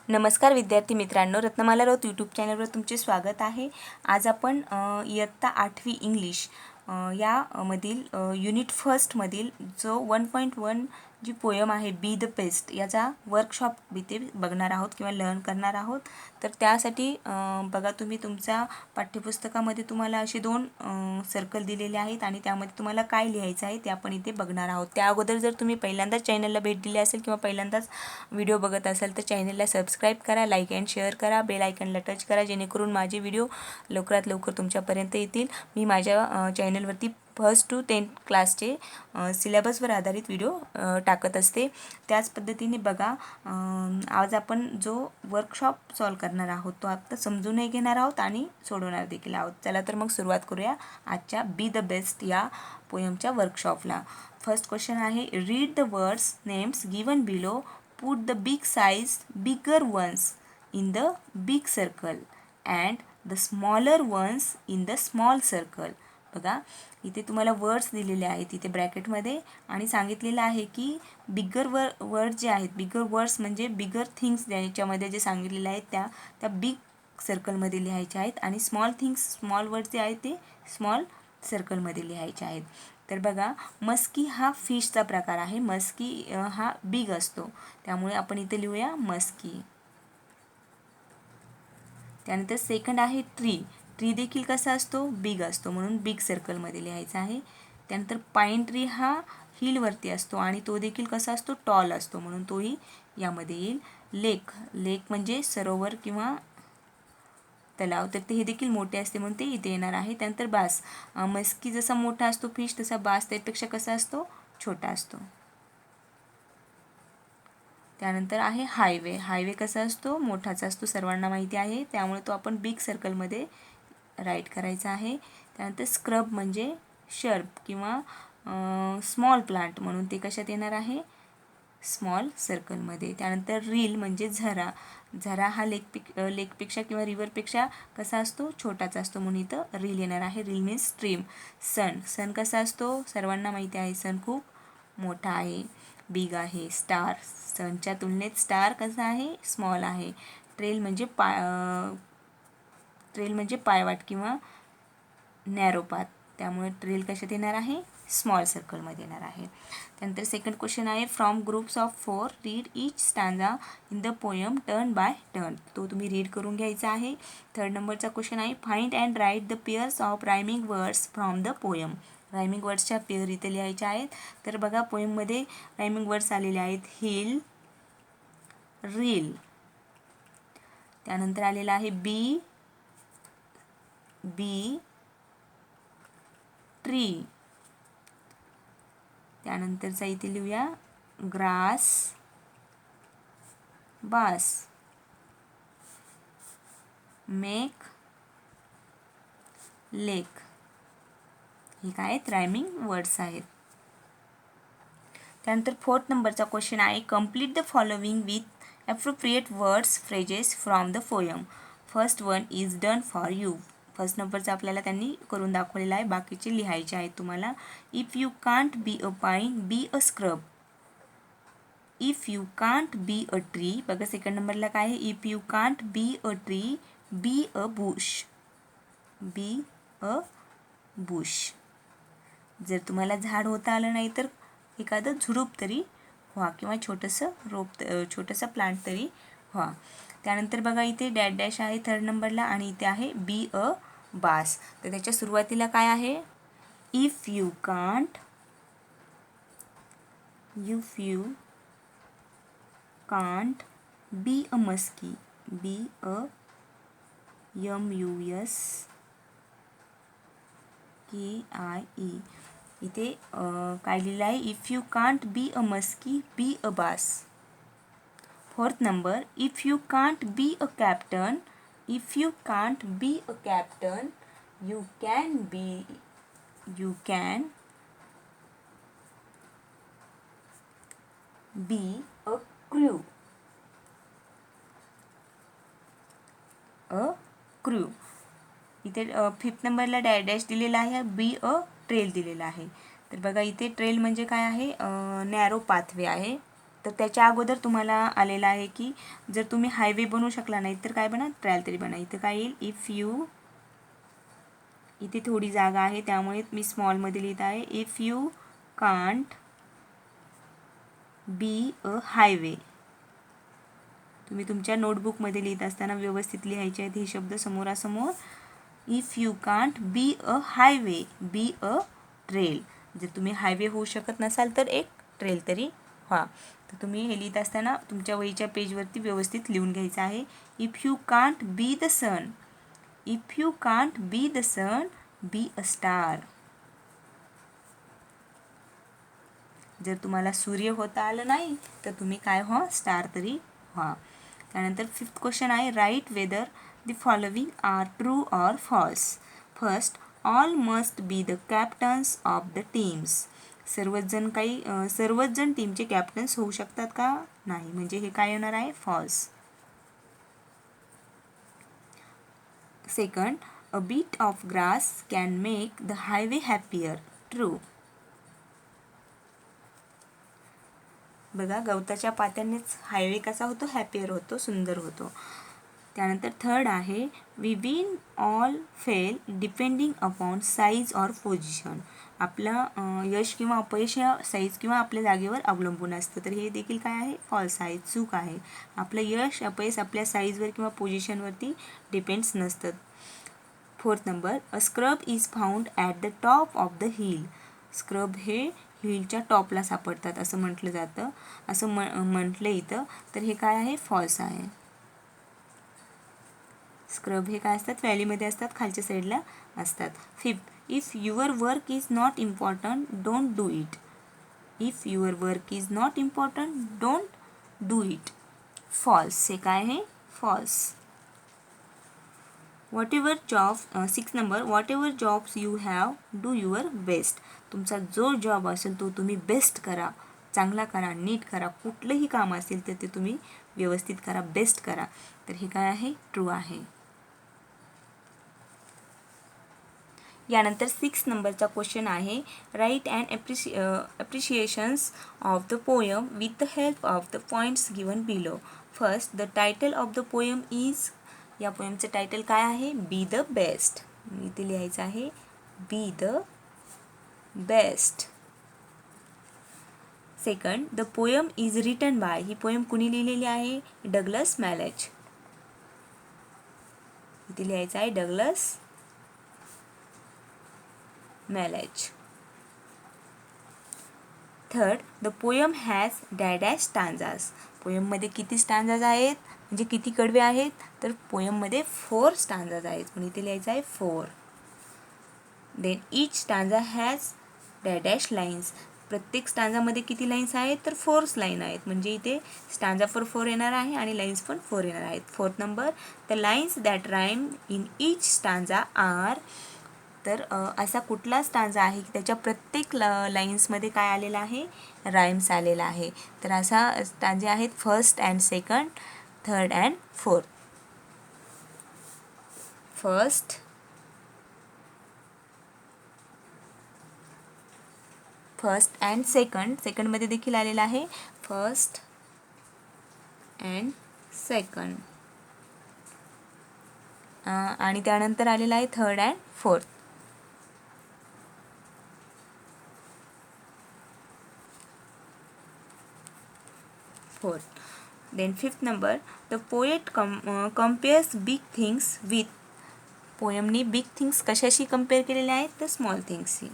नमस्कार विद्यार्थी मित्रांनो, रत्नमाला राऊत यूट्यूब चॅनलवर तुमचे स्वागत आहे। आज आपण इयत्ता 8वी इंग्लिश यामधील युनिट फर्स्टमधील जो 1.1 जी पोयम आहे बी द बेस्ट याचा वर्कशॉप इथे बघणार आहोत किंवा लर्न करणार आहोत। तर त्यासाठी बघा तुम्ही तुमच्या पाठ्यपुस्तकामध्ये तुम्हाला असे दोन सर्कल दिलेले आहेत आणि त्यामध्ये तुम्हाला काय लिहायचं आहे ते आपण इथे बघणार आहोत। त्या अगोदर जर तुम्ही पहिल्यांदाच चॅनलला भेट दिली असेल किंवा पहिल्यांदाच व्हिडिओ बघत असाल तर चॅनलला सबस्क्राईब करा, लाईक अँड शेअर करा, बेल आयकनला टच करा जेणेकरून माझे व्हिडिओ लवकरात लवकर तुमच्यापर्यंत येतील। मी माझ्या चॅनलवरती 1st to 10th क्लासचे सिलेबसवर आधारित व्हिडिओ टाकत असते। त्याच पद्धतीने बघा आज आपण जो वर्कशॉप सॉल्व करणार आहोत तो आता समजूनही घेणार आहोत आणि सोडवणार देखील आहोत। चला तर मग सुरुवात करूया आजच्या बी द बेस्ट या पोयमच्या वर्कशॉपला। फर्स्ट क्वेश्चन आहे, read the words names given below, put the big size bigger ones in the big circle and the smaller ones in the small circle। बघा इथे तुम्हाला वर्ड्स दिलेले आहेत इथे ब्रॅकेटमध्ये आणि सांगितलेलं आहे की बिगर वर्ड जे आहेत, बिगर वर्ड्स म्हणजे बिगर थिंग्स ज्याच्यामध्ये जे सांगितलेले आहेत त्या बिग सर्कलमध्ये लिहायचे आहेत आणि स्मॉल थिंग्स स्मॉल वर्ड जे आहेत ते स्मॉल सर्कलमध्ये लिहायचे आहेत। तर बघा मस्की हा फिशचा प्रकार आहे, मस्की हा बिग असतो त्यामुळे आपण इथे लिहूया मस्की। त्यानंतर सेकंड आहे ट्री, ट्री देखील कसा असतो बिग असतो म्हणून बिग सर्कलमध्ये लिहायचा आहे। त्यानंतर पाईन ट्री हा हिलवरती असतो आणि तो देखील कसा असतो टॉल असतो म्हणून तोही यामध्ये येईल। लेक, लेक म्हणजे सरोवर किंवा तलाव, तर ते हे देखील मोठे असते म्हणून ते इथे येणार आहे। त्यानंतर बास, मस्की जसा मोठा असतो फिश तसा बास त्यापेक्षा कसा असतो छोटा असतो। त्यानंतर आहे हायवे, हायवे कसा असतो मोठाचा असतो सर्वांना माहिती आहे त्यामुळे तो आपण बिग सर्कलमध्ये राईट करायचा आहे। त्यानंतर स्क्रब म्हणजे शर्प किंवा स्मॉल प्लांट म्हणून ते कशात येणार आहे स्मॉल सर्कलमध्ये। त्यानंतर रील म्हणजे झरा, झरा हा लेकपेक्षा किंवा रिव्हरपेक्षा कसा असतो छोटाचा असतो म्हणून इथं रील येणार आहे, रील मीन्स स्ट्रीम। सन, सन कसा असतो सर्वांना माहिती आहे सन खूप मोठा आहे बिग आहे। स्टार, सनच्या तुलनेत स्टार कसा आहे स्मॉल आहे। ट्रेल म्हणजे ट्रेल म्हणजे पायवाट किंवा नॅरो पाथ त्यामुळे ट्रेल कशात येणार आहे स्मॉल सर्कलमध्ये येणार आहे। त्यानंतर सेकंड क्वेश्चन आहे, from groups of 4 read each stanza in the poem turn by turn, तो तुम्ही रीड करून घ्यायचा आहे। थर्ड नंबरचा क्वेश्चन आहे, find and write the pairs of rhyming words from the poem, rhyming वर्ड्सच्या पेअर इथे लिहायच्या आहेत। तर बघा पोयममध्ये रायमिंग वर्ड्स आलेले आहेत हिल, रील, त्यानंतर आलेला आहे बी, बी ट्री, त्यानंतरचा इथे लिहूया ग्रास, बास, मेक, लेक, हे काय आहेत रायमिंग वर्ड्स आहेत। त्यानंतर फोर्थ नंबरचा क्वेश्चन आहे, complete the following with appropriate words phrases from the poem, first one is done for you. First नंबरचा आपल्याला त्यांनी करून दाखवलेला आहे, बाकीचे लिहायचे आहेत तुम्हाला। If you can't be a pine be a scrub, if you can't be a tree, बघा सेकंड नंबरला काय आहे, if you can't be a tree be a bush, be a bush, जर तुम्हाला झाड होता आलं नाही तर एखादं झुडूप तरी व्हा किंवा छोटंसं रोप छोटंसं प्लांट तरी व्हा। त्यानंतर बघा इथे डॅश डॅश आहे थर्ड नंबरला आणि इथे आहे बी अ बास, तर त्याच्या सुरुवातीला काय आहे if you can't, if you can't be a muskie, be a MUS KIE, इथे काय लिहिलं आहे if you can't be a muskie be a bass. Fourth number, if you can't be a captain, if you can't be a captain you can be, you can be a crew, a crew. इथे fifth नंबरला dash दिलेला आहे, be a trail दिलेला आहे। तर बघा इथे trail म्हणजे काय आहे नॅरो पाथवे आहे, तर त्याच्या अगोदर तुम्हाला आलेला आहे की जर तुम्ही हायवे बनवू शकला नाही तर काय बना, ट्रायल तरी बना. इथं काय येईल, इफ यू, इथे थोडी जागा आहे त्यामुळे मी स्मॉलमध्ये लिहित आहे, if you can't be a highway. तुम्ही तुमच्या नोटबुकमध्ये लिहित असताना व्यवस्थित लिहायचे आहेत हे शब्द समोरासमोर. If you can't be a highway, be a trail. जर तुम्ही हायवे होऊ शकत नसाल तर एक ट्रेल तरी व्हा. तर तुम्ही हे लिहित असताना तुमच्या वहीच्या पेजवरती व्यवस्थित लिहून घ्यायचं आहे. If you can't be the sun, if you can't be the sun, be a star. जर तुम्हाला सूर्य होता आलं नाही तर तुम्ही काय व्हा, स्टार तरी व्हा. त्यानंतर 5th क्वेश्चन आहे, write whether the following are true or false. First, all must be the captains of the teams. सर्वच जण टीमचे कॅप्टन्स होऊ शकतात का, नाही, म्हणजे हे काय येणार आहे, false. Second, a bit of grass can make the highway happier. True. बघा, गवताच्या पात्यानेच हायवे कसा होतो, हॅपियर होतो, सुंदर होतो. त्यानंतर थर्ड आहे, we win or fail depending upon size or position. आपला यश किंवा अपयश या साईज किंवा आपल्या जागेवर अवलंबून असतं. तर हे देखील काय आहे, फॉल्स आहे, चूक आहे. आपलं यश अपयश आपल्या साईजवर किंवा पोझिशनवरती डिपेंड्स नसतं. Fourth number, a scrub is found at the top of the hill. Scrub हे हिलच्या टॉपला सापडतात असं म्हटलं जातं, असं म्हटलं इथं. तर हे काय आहे, फॉल्स आहे. स्क्रब हे काय असतात, व्हॅलीमध्ये असतात, खालच्या साईडला असतात. Fifth, if your work is not important don't do it. If your work is not important don't do it. False. हे काय आहे, false. Whatever jobs, 6 number, whatever jobs you have do your best. तुमचा जो job असेल तो तुम्ही best करा, चांगला करा, नीट करा. कुठलंही काम असेल तर ते तुम्ही व्यवस्थित करा, बेस्ट करा. तर हे काय आहे, ट्रू आहे. यानंतर 6 नंबरचा क्वेश्चन आहे, write and appreciations of the poem with the help of the points given below. First, the title of the poem is. या पोयमचं टायटल काय आहे, बी द बेस्ट. इथे लिहायचं आहे, be the best. Second, the poem is written by. ही poem कुणी लिहिलेली आहे, डग्लस मॅलेच. इथे लिहायचं आहे, Douglas Malloch. Third, the poem has dash stanzas. पोयममध्ये किती स्टांजाज आहेत, म्हणजे किती कडवे आहेत, तर पोयममध्ये 4 स्टांजाज आहेत. पण इथे लिहायचं आहे 4. Then each stanza has dash lines. प्रत्येक स्टांजामध्ये किती लाईन्स आहेत, तर 4 लाईन आहेत. म्हणजे इथे स्टांजा फॉर 4 येणार आहे आणि लाईन्स पण 4 येणार आहेत. Fourth number, the lines that rhyme in each stanza are. तर असा कुठला स्टांजा आहे की त्याच्या प्रत्येक लाईन्समध्ये काय आलेलं आहे, राईम्स आलेला आहे. तर असा स्टांजे आहेत first and second, third and fourth. First and सेकंडमध्ये देखील आलेला आहे, फर्स्ट अँड सेकंड. आणि त्यानंतर आलेला आहे third and fourth. Then 5th number, the poet compares big things with. पोयमनी बिग थिंग्स कशाशी कम्पेअर केलेले आहेत, तर स्मॉल थिंग्सशी.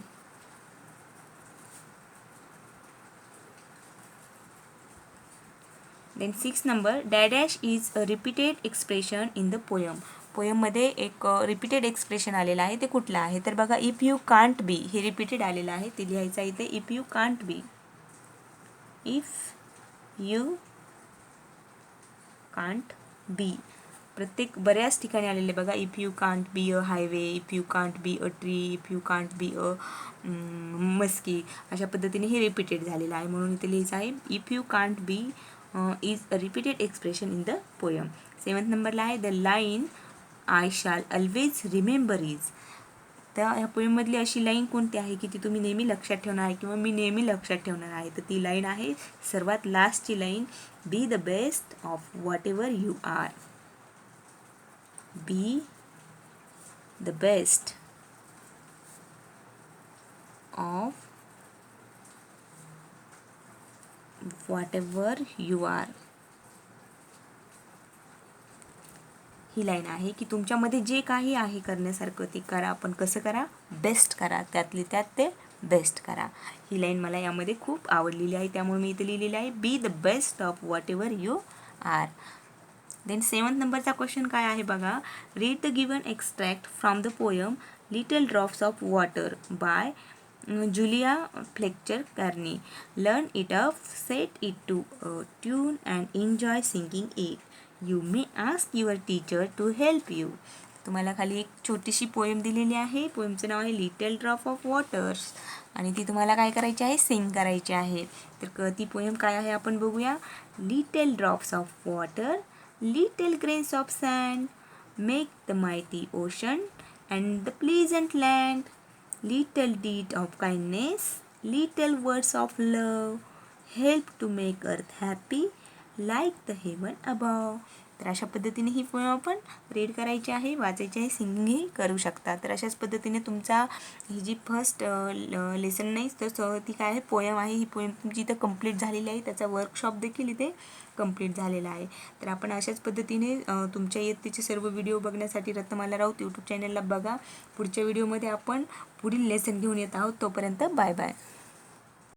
Then 6 number, dash is a repeated expression in the poem. पोयममध्ये एक रिपीटेड एक्सप्रेशन आलेलं आहे, ते कुठलं आहे, तर बघा, इफ यू कांट बी. हे रिपीटेड आलेलं आहे, ते लिहायचं आहे इथे, if you can't be. If you can't be. प्रत्येक बऱ्याच ठिकाणी आलेले बघा, if you can't be a highway, if you can't be a tree, if you can't be a muskie. अशा पद्धतीने हे रिपीटेड झालेलं आहे, म्हणून इथे लिहायचं आहे, if you can't B is a repeated expression in the poem. 7th नंबरला आहे, the line I shall always remember is. तर ह्या पोएममधली अशी लाईन कोणती आहे की ती तुम्ही नेहमी लक्षात ठेवणार आहे किंवा मी नेहमी लक्षात ठेवणार आहे. तर ती लाईन आहे सर्वात लास्टची line, be the best of whatever you are. Be the best of whatever you are. ही लाईन आहे की तुमच्यामध्ये जे काही आहे करण्यासारखं ते करा, पण कसं करा, बेस्ट करा, त्यातले त्यात ते बेस्ट करा. ही लाईन मला यामध्ये खूप आवडलेली आहे, त्यामुळे मी इथे लिहिलेली आहे, be the best of whatever you are. Then 7th नंबरचा क्वेश्चन काय आहे बघा, read the given extract from the poem little drops of water by Julia Fletcher Kearney. Learn it up, set it to a tune and enjoy singing it. You may ask your teacher to help you. तुम्हाला खाली एक छोटीशी poem दिलेली आहे. पोएमचं नाव आहे little drop of waters आणि ती तुम्हाला काय करायची आहे, सिंग करायची आहे. तर ती पोएम काय आहे आपण बघूया. Little drops of water, little grains of sand, make the mighty ocean and the pleasant land. Little deed of kindness, little words of love, help to make earth happy like the heaven above. तर अशा पद्धतीने ही poem आपण read करायची आहे, वाचायची आहे, सिंगिंगही करू शकता. तर अशाच पद्धतीने तुमचा ही जी फर्स्ट लेसन नाही तर ती काय आहे, पोएम आहे. ही पोएम तुमची इथं कंप्लीट झालेली आहे, त्याचा वर्कशॉप देखील इथे कंप्लीट झालेला आहे. तर आपण अशाच पद्धतीने तुमच्या इयत्तेचे सर्व व्हिडिओ बघण्यासाठी रत्नमाला राऊत यूट्यूब चॅनलला बघा. पुढच्या व्हिडिओमध्ये आपण पुढील लेसन घेऊन येत आहोत. तोपर्यंत बाय बाय.